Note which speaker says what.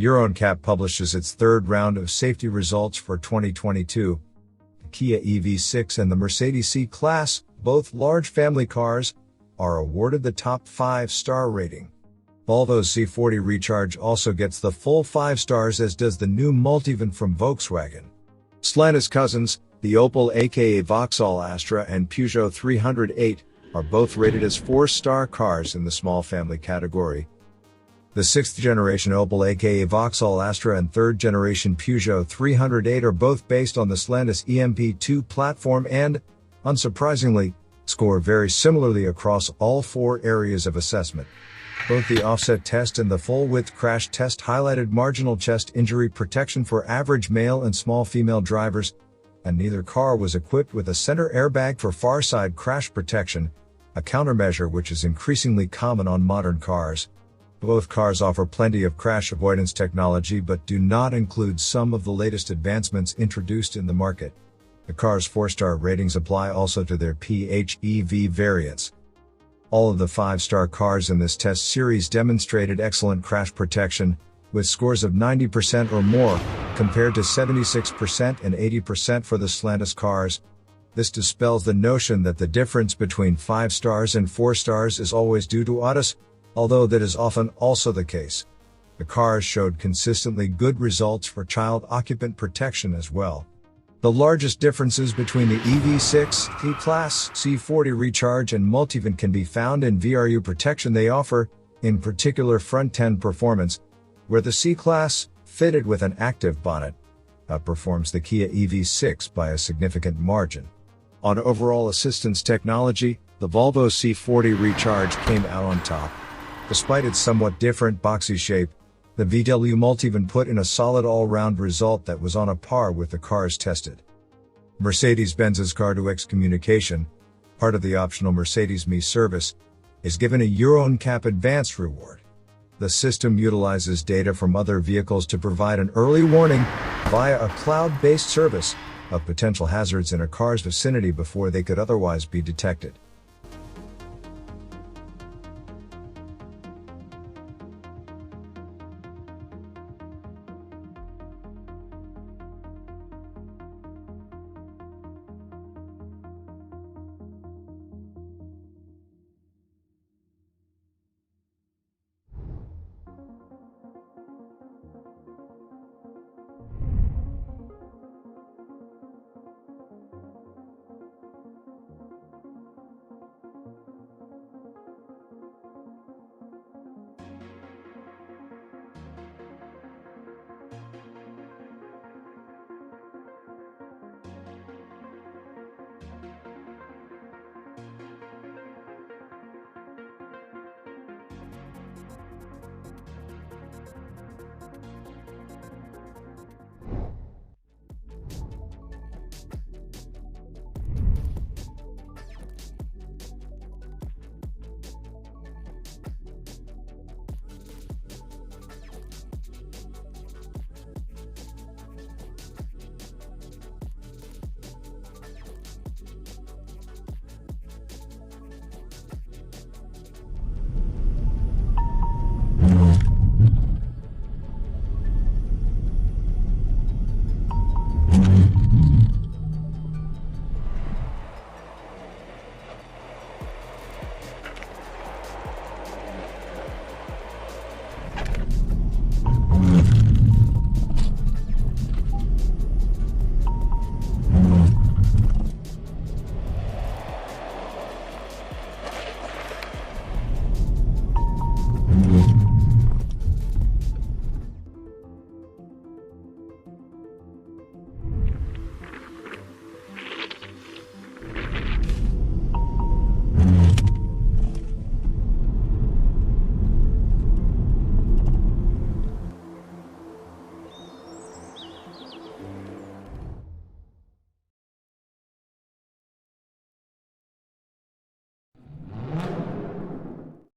Speaker 1: Euro NCAP publishes its third round of safety results for 2022. The Kia EV6 and the Mercedes C-Class, both large family cars, are awarded the top 5-star rating. Volvo's C40 Recharge also gets the full 5 stars, as does the new Multivan from Volkswagen. Stellantis cousins, the Opel aka Vauxhall Astra and Peugeot 308, are both rated as 4-star cars in the small family category. The 6th generation Opel aka Vauxhall Astra and 3rd generation Peugeot 308 are both based on the Stellantis EMP2 platform and, unsurprisingly, score very similarly across all 4 areas of assessment. Both the offset test and the full-width crash test highlighted marginal chest injury protection for average male and small female drivers, and neither car was equipped with a center airbag for far side crash protection, a countermeasure which is increasingly common on modern cars. Both cars offer plenty of crash avoidance technology but do not include some of the latest advancements introduced in the market. The car's 4-star ratings apply also to their PHEV variants. All of the 5-star cars in this test series demonstrated excellent crash protection, with scores of 90% or more, compared to 76% and 80% for the Stellantis cars. This dispels the notion that the difference between 5 stars and 4 stars is always due to ADAS, although that is often also the case. The cars showed consistently good results for child occupant protection as well. The largest differences between the EV6, C-Class, C40 Recharge and Multivan can be found in Vru protection they offer, in particular front-end performance, where the C-Class, fitted with an active bonnet, outperforms the Kia EV6 by a significant margin. On overall assistance technology, the Volvo C40 Recharge came out on top. Despite its somewhat different boxy shape, the VW Multivan put in a solid all-round result that was on a par with the cars tested. Mercedes-Benz's Car2X communication, part of the optional Mercedes Me service, is given a Euro NCAP advanced reward. The system utilizes data from other vehicles to provide an early warning, via a cloud-based service, of potential hazards in a car's vicinity before they could otherwise be detected.